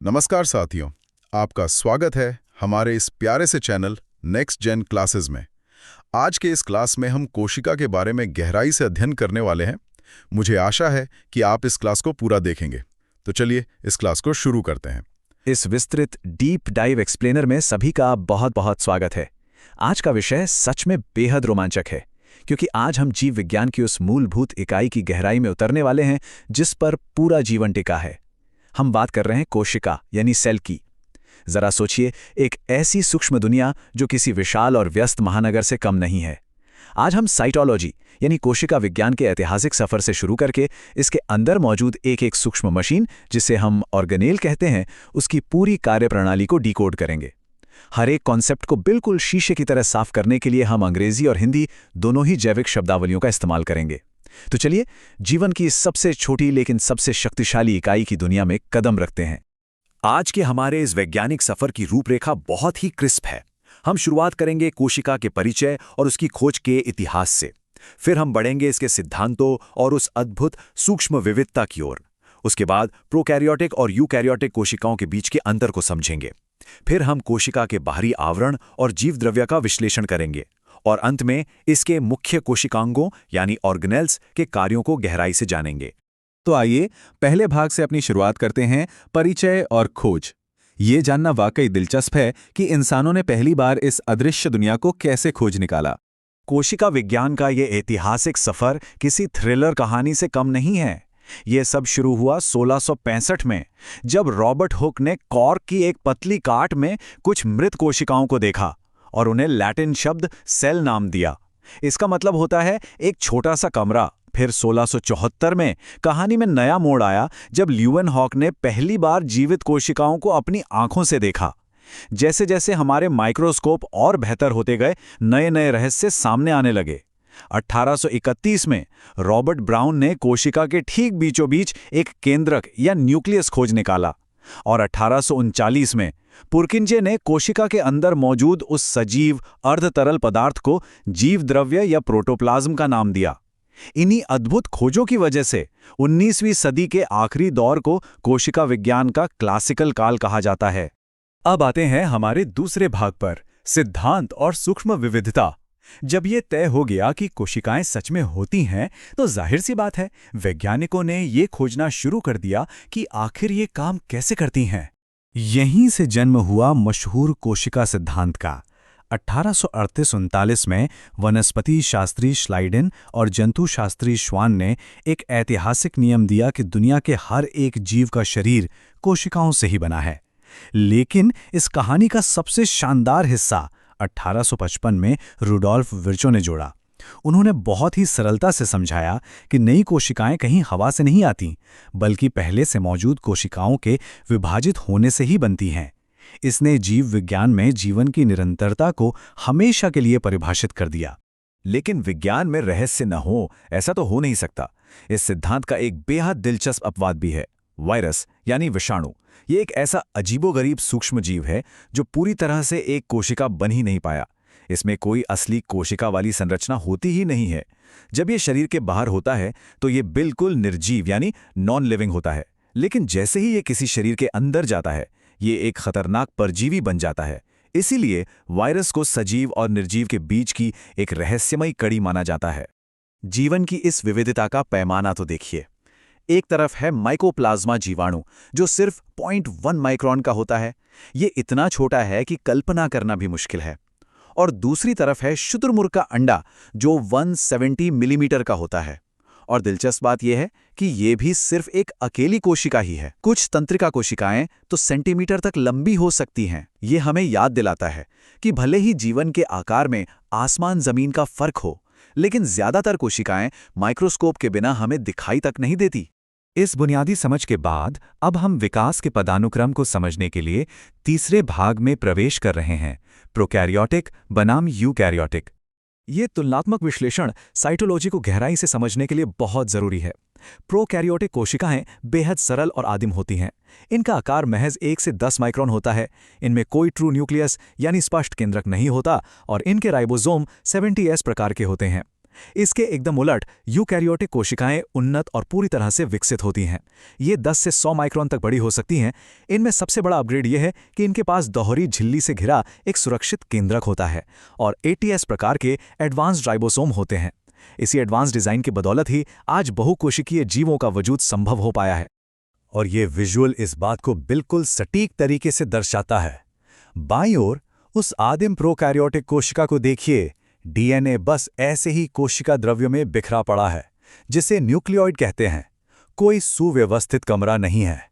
नमस्कार साथियों, आपका स्वागत है हमारे इस प्यारे से चैनल नेक्स्ट जेन क्लासेस में। आज के इस क्लास में हम कोशिका के बारे में गहराई से अध्ययन करने वाले हैं। मुझे आशा है कि आप इस क्लास को पूरा देखेंगे। तो चलिए इस क्लास को शुरू करते हैं। इस विस्तृत डीप डाइव एक्सप्लेनर में सभी का बहुत बहुत स्वागत है। आज का विषय सच में बेहद रोमांचक है, क्योंकि आज हम जीव विज्ञान की उस मूलभूत इकाई की गहराई में उतरने वाले हैं जिस पर पूरा जीवन टिका है। हम बात कर रहे हैं कोशिका यानी सेल की। जरा सोचिए, एक ऐसी सूक्ष्म दुनिया जो किसी विशाल और व्यस्त महानगर से कम नहीं है। आज हम साइटोलॉजी यानी कोशिका विज्ञान के ऐतिहासिक सफर से शुरू करके इसके अंदर मौजूद एक एक सूक्ष्म मशीन, जिसे हम ऑर्गेनेल कहते हैं, उसकी पूरी कार्यप्रणाली को डिकोड करेंगे। हर एक कॉन्सेप्ट को बिल्कुल शीशे की तरह साफ करने के लिए हम अंग्रेजी और हिंदी दोनों ही जैविक शब्दावलियों का इस्तेमाल करेंगे। तो चलिए जीवन की सबसे छोटी लेकिन सबसे शक्तिशाली इकाई की दुनिया में कदम रखते हैं। आज के हमारे इस वैज्ञानिक सफर की रूपरेखा बहुत ही क्रिस्प है। हम शुरुआत करेंगे कोशिका के परिचय और उसकी खोज के इतिहास से। फिर हम बढ़ेंगे इसके सिद्धांतों और उस अद्भुत सूक्ष्म विविधता की ओर। उसके बाद प्रोकैरियोटिक और यूकैरियोटिक कोशिकाओं के बीच के अंतर को समझेंगे। फिर हम कोशिका के बाहरी आवरण और जीवद्रव्य का विश्लेषण करेंगे और अंत में इसके मुख्य कोशिकांगों यानी ऑर्गेनेल्स के कार्यों को गहराई से जानेंगे। तो आइए पहले भाग से अपनी शुरुआत करते हैं, परिचय और खोज। ये जानना वाकई दिलचस्प है कि इंसानों ने पहली बार इस अदृश्य दुनिया को कैसे खोज निकाला। कोशिका विज्ञान का ये ऐतिहासिक सफर किसी थ्रिलर कहानी से कम नहीं है। ये सब शुरू हुआ 1665 में, जब रॉबर्ट हुक ने कॉर्क की एक पतली काट में कुछ मृत कोशिकाओं को देखा और उन्हें लैटिन शब्द सेल नाम दिया। इसका मतलब होता है एक छोटा सा कमरा। फिर 1674 में कहानी में नया मोड़ आया, जब ल्यूवेनहॉक ने पहली बार जीवित कोशिकाओं को अपनी आंखों से देखा। जैसे जैसे हमारे माइक्रोस्कोप और बेहतर होते गए, नए नए रहस्य सामने आने लगे। 1831 में रॉबर्ट ब्राउन ने कोशिका के ठीक बीचों बीच एक केंद्रक या न्यूक्लियस खोज निकाला और 1839 में पुरकिंजे ने कोशिका के अंदर मौजूद उस सजीव अर्धतरल पदार्थ को जीवद्रव्य या प्रोटोप्लाज्म का नाम दिया। इन्हीं अद्भुत खोजों की वजह से 19वीं सदी के आखिरी दौर को कोशिका विज्ञान का क्लासिकल काल कहा जाता है। अब आते हैं हमारे दूसरे भाग पर, सिद्धांत और सूक्ष्म विविधता। जब ये तय हो गया कि कोशिकाएं सच में होती हैं, तो जाहिर सी बात है वैज्ञानिकों ने ये खोजना शुरू कर दिया कि आखिर ये काम कैसे करती हैं। यहीं से जन्म हुआ मशहूर कोशिका सिद्धांत का। 1838-39 में वनस्पति शास्त्री श्लाइडेन और जंतु शास्त्री श्वान ने एक ऐतिहासिक नियम दिया कि दुनिया के हर एक जीव का शरीर कोशिकाओं से ही बना है। लेकिन इस कहानी का सबसे शानदार हिस्सा 1855 में रुडोल्फ विर्चो ने जोड़ा। उन्होंने बहुत ही सरलता से समझाया कि नई कोशिकाएं कहीं हवा से नहीं आती, बल्कि पहले से मौजूद कोशिकाओं के विभाजित होने से ही बनती हैं। इसने जीव विज्ञान में जीवन की निरंतरता को हमेशा के लिए परिभाषित कर दिया। लेकिन विज्ञान में रहस्य न हो, ऐसा तो हो नहीं सकता। इस सिद्धांत का एक बेहद दिलचस्प अपवाद भी है, वायरस यानी विषाणु। ये एक ऐसा अजीबोगरीब सूक्ष्म जीव है जो पूरी तरह से एक कोशिका बन ही नहीं पाया। इसमें कोई असली कोशिका वाली संरचना होती ही नहीं है। जब ये शरीर के बाहर होता है तो ये बिल्कुल निर्जीव यानी नॉन लिविंग होता है, लेकिन जैसे ही ये किसी शरीर के अंदर जाता है, ये एक खतरनाक परजीवी बन जाता है। इसीलिए वायरस को सजीव और निर्जीव के बीच की एक रहस्यमयी कड़ी माना जाता है। जीवन की इस विविधता का पैमाना तो देखिए। एक तरफ है माइकोप्लाज्मा जीवाणु, जो सिर्फ 0.1 माइक्रोन का होता है। ये इतना छोटा है कि कल्पना करना भी मुश्किल है। और दूसरी तरफ है शुतुरमुर्ग का अंडा, जो 170 मिलीमीटर का होता है। और दिलचस्प बात यह है कि ये भी सिर्फ एक अकेली कोशिका ही है। कुछ तंत्रिका कोशिकाएं तो सेंटीमीटर तक लंबी हो सकती हैं। ये हमें याद दिलाता है कि भले ही जीवन के आकार में आसमान जमीन का फर्क हो, लेकिन ज्यादातर कोशिकाएं माइक्रोस्कोप के बिना हमें दिखाई तक नहीं देती। इस बुनियादी समझ के बाद अब हम विकास के पदानुक्रम को समझने के लिए तीसरे भाग में प्रवेश कर रहे हैं, प्रोकैरियोटिक बनाम यूकैरियोटिक। ये तुलनात्मक विश्लेषण साइटोलॉजी को गहराई से समझने के लिए बहुत जरूरी है। प्रोकैरियोटिक कोशिकाएं बेहद सरल और आदिम होती हैं। इनका आकार महज 1 से 10 माइक्रोन होता है। इनमें कोई ट्रू न्यूक्लियस यानी स्पष्ट केंद्रक नहीं होता और इनके राइबोसोम 70S प्रकार के होते हैं। इसके एकदम उलट यूकैरियोटिक कोशिकाएं उन्नत और पूरी तरह से विकसित होती हैं। ये 10 से 100 माइक्रोन तक बड़ी हो सकती हैं। इनमें सबसे बड़ा अपग्रेड ये है कि इनके पास दोहरी झिल्ली से घिरा एक सुरक्षित केंद्रक होता है और ATS प्रकार के एडवांस्ड राइबोसोम होते हैं। इसी एडवांस डिजाइन की बदौलत ही आज बहुकोशिकीय जीवों का वजूद संभव हो पाया है। और ये विजुअल इस बात को बिल्कुल सटीक तरीके से दर्शाता है। बाईं ओर उस आदिम प्रोकैरियोटिक कोशिका को देखिए। DNA बस ऐसे ही कोशिका द्रव्य में बिखरा पड़ा है, जिसे न्यूक्लियोइड कहते हैं। कोई सुव्यवस्थित कमरा नहीं है।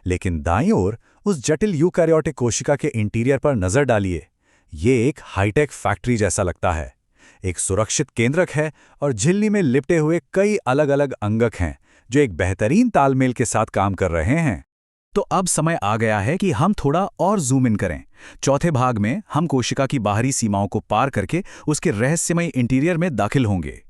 लेकिन दाईं ओर उस जटिल यूकैरियोटिक कोशिका के इंटीरियर पर नजर डालिए। ये एक हाईटेक फैक्ट्री जैसा लगता है। एक सुरक्षित केंद्रक है और झिल्ली में लिपटे हुए कई अलग अलग अंगक हैं जो एक बेहतरीन तालमेल के साथ काम कर रहे हैं। तो अब समय आ गया है कि हम थोड़ा और जूम इन करें। चौथे भाग में हम कोशिका की बाहरी सीमाओं को पार करके उसके रहस्यमय इंटीरियर में दाखिल होंगे।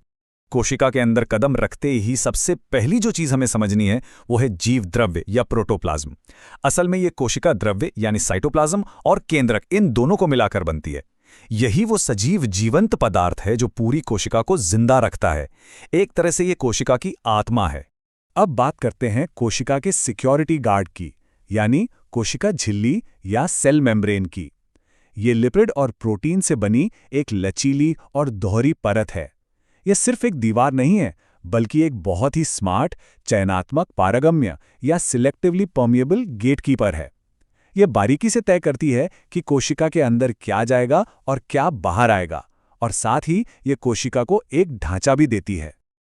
कोशिका के अंदर कदम रखते ही सबसे पहली जो चीज हमें समझनी है वो है जीव द्रव्य या प्रोटोप्लाज्म। असल में ये कोशिका द्रव्य यानी साइटोप्लाज्म और केंद्रक, इन दोनों को मिलाकर बनती है। यही वो सजीव जीवंत पदार्थ है जो पूरी कोशिका को जिंदा रखता है। एक तरह से ये कोशिका की आत्मा है। अब बात करते हैं कोशिका के सिक्योरिटी गार्ड की, यानी कोशिका झिल्ली या सेल मेम्ब्रेन की। ये लिपिड और प्रोटीन से बनी एक लचीली और दोहरी परत है। यह सिर्फ एक दीवार नहीं है, बल्कि एक बहुत ही स्मार्ट, चयनात्मक, पारगम्य या सिलेक्टिवली परमिएबल गेटकीपर है। यह बारीकी से तय करती है कि कोशिका के अंदर क्या जाएगा और क्या बाहर आएगा, और साथ ही ये कोशिका को एक ढांचा भी देती है।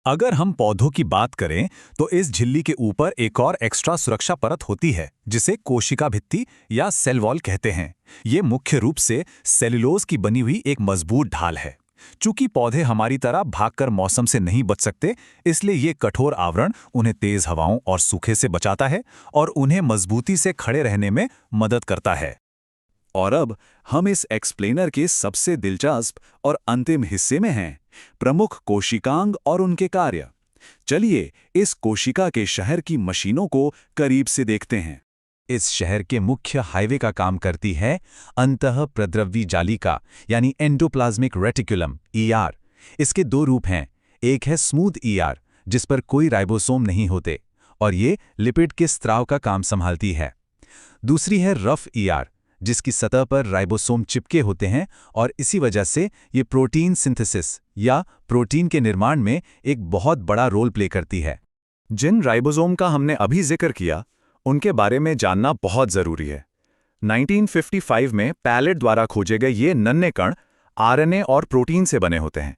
अगर हम पौधों की बात करें तो इस झिल्ली के ऊपर एक और एक्स्ट्रा सुरक्षा परत होती है जिसे कोशिका भित्ति या सेल वॉल कहते हैं। ये मुख्य रूप से सेल्यूलोज की बनी हुई एक मजबूत ढाल है। चूंकि पौधे हमारी तरह भागकर मौसम से नहीं बच सकते, इसलिए ये कठोर आवरण उन्हें तेज हवाओं और सूखे से बचाता है और उन्हें मजबूती से खड़े रहने में मदद करता है। और अब हम इस एक्सप्लेनर के सबसे दिलचस्प और अंतिम हिस्से में हैं, प्रमुख कोशिकांग और उनके कार्य। चलिए इस कोशिका के शहर की मशीनों को करीब से देखते हैं। इस शहर के मुख्य हाईवे का काम करती है अंतःप्रद्रव्य जालिका यानी एंडोप्लाज्मिक रेटिकुलम ER। इसके दो रूप हैं, एक है स्मूथ ER जिस पर कोई राइबोसोम नहीं होते और ये लिपिड के स्त्राव का काम संभालती है। दूसरी है रफ ER जिसकी सतह पर राइबोसोम चिपके होते हैं और इसी वजह से ये प्रोटीन सिंथेसिस या प्रोटीन के निर्माण में एक बहुत बड़ा रोल प्ले करती है। जिन राइबोसोम का हमने अभी जिक्र किया उनके बारे में जानना बहुत जरूरी है। 1955 में पैलेट द्वारा खोजे गए ये नन्हे कण RNA और प्रोटीन से बने होते हैं।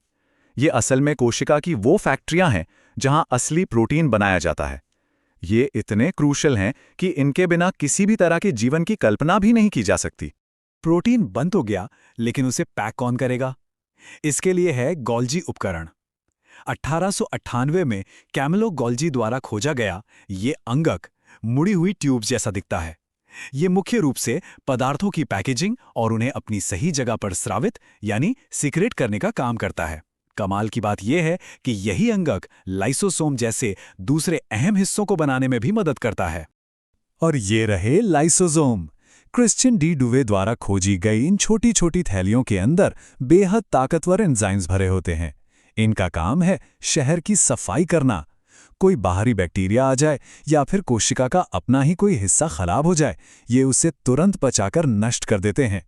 ये असल में कोशिका की वो फैक्ट्रियां हैं जहां असली प्रोटीन बनाया जाता है। ये इतने क्रूशल हैं कि इनके बिना किसी भी तरह के जीवन की कल्पना भी नहीं की जा सकती। प्रोटीन बन तो गया, लेकिन उसे पैक कौन करेगा? इसके लिए है गोल्जी उपकरण। 1898 में कैमिलो गोल्जी द्वारा खोजा गया ये अंगक मुड़ी हुई ट्यूब्स जैसा दिखता है। ये मुख्य रूप से पदार्थों की पैकेजिंग और उन्हें अपनी सही जगह पर स्रावित यानी सीक्रेट करने का काम करता है। कमाल की बात यह है कि यही अंगक लाइसोसोम जैसे दूसरे अहम हिस्सों को बनाने में भी मदद करता है। और ये रहे लाइसोसोम। क्रिश्चियन डी डुवे द्वारा खोजी गई इन छोटी छोटी थैलियों के अंदर बेहद ताकतवर एंजाइम्स भरे होते हैं। इनका काम है शहर की सफाई करना। कोई बाहरी बैक्टीरिया आ जाए या फिर कोशिका का अपना ही कोई हिस्सा खराब हो जाए, ये उसे तुरंत पचाकर नष्ट कर देते हैं।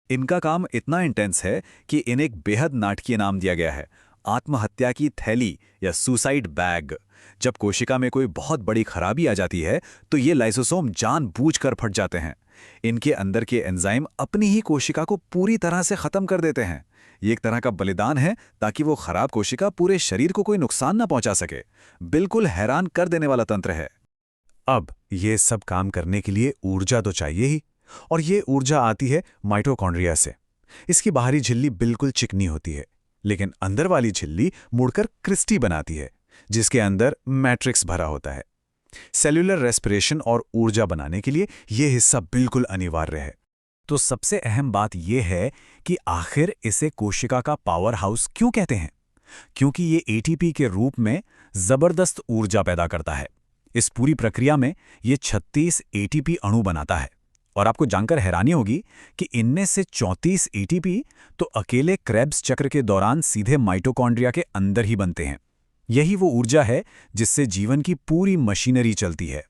इनका काम इतना इंटेंस है कि इन्हें एक बेहद नाटकीय नाम दिया गया है, आत्महत्या की थैली या सुसाइड बैग। जब कोशिका में कोई बहुत बड़ी खराबी आ जाती है तो ये लाइसोसोम जानबूझकर फट जाते हैं। इनके अंदर के एंजाइम अपनी ही कोशिका को पूरी तरह से खत्म कर देते हैं। ये एक तरह का बलिदान है ताकि वो खराब कोशिका पूरे शरीर को कोई नुकसान ना पहुंचा सके। बिल्कुल हैरान कर देने वाला तंत्र है। अब ये सब काम करने के लिए ऊर्जा तो चाहिए ही, और ये ऊर्जा आती है माइटोकॉन्ड्रिया से। इसकी बाहरी झिल्ली बिल्कुल चिकनी होती है, लेकिन अंदर वाली झिल्ली मुड़कर क्रिस्टी बनाती है जिसके अंदर मैट्रिक्स भरा होता है। सेल्यूलर रेस्पिरेशन और ऊर्जा बनाने के लिए यह हिस्सा बिल्कुल अनिवार्य है। तो सबसे अहम बात यह है कि आखिर इसे कोशिका का पावर हाउस क्यों कहते हैं? क्योंकि ये ATP के रूप में जबरदस्त ऊर्जा पैदा करता है। इस पूरी प्रक्रिया में ये 36 ATP अणु बनाता है और आपको जानकर हैरानी होगी कि इनमें से 34 एटीपी तो अकेले क्रेब्स चक्र के दौरान सीधे माइटोकॉन्ड्रिया के अंदर ही बनते हैं। यही वो ऊर्जा है जिससे जीवन की पूरी मशीनरी चलती है।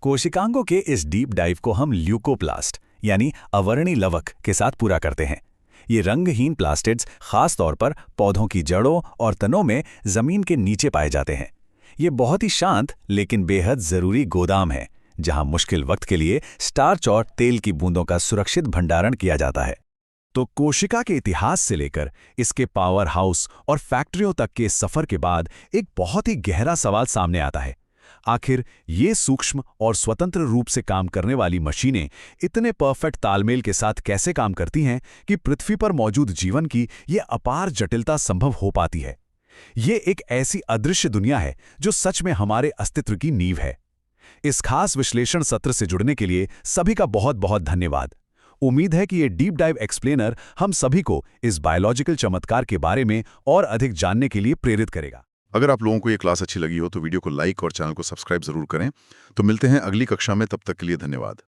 कोशिकांगों के इस डीप डाइव को हम ल्यूकोप्लास्ट यानी अवर्णी लवक के साथ पूरा करते हैं। ये रंगहीन प्लास्टिड्स खास तौर पर पौधों की जड़ों और तनों में जमीन के नीचे पाए जाते हैं। ये बहुत ही शांत लेकिन बेहद जरूरी गोदाम है, जहां मुश्किल वक्त के लिए स्टार्च और तेल की बूंदों का सुरक्षित भंडारण किया जाता है। तो कोशिका के इतिहास से लेकर इसके पावर हाउस और फैक्ट्रियों तक के सफर के बाद एक बहुत ही गहरा सवाल सामने आता है। आखिर ये सूक्ष्म और स्वतंत्र रूप से काम करने वाली मशीनें इतने परफेक्ट तालमेल के साथ कैसे काम करती हैं कि पृथ्वी पर मौजूद जीवन की ये अपार जटिलता संभव हो पाती है। ये एक ऐसी अदृश्य दुनिया है जो सच में हमारे अस्तित्व की नींव है। इस खास विश्लेषण सत्र से जुड़ने के लिए सभी का बहुत बहुत धन्यवाद। उम्मीद है कि ये डीप डाइव एक्सप्लेनर हम सभी को इस बायोलॉजिकल चमत्कार के बारे में और अधिक जानने के लिए प्रेरित करेगा। अगर आप लोगों को ये क्लास अच्छी लगी हो तो वीडियो को लाइक और चैनल को सब्सक्राइब जरूर करें। तो मिलते हैं अगली कक्षा में, तब तक के लिए धन्यवाद।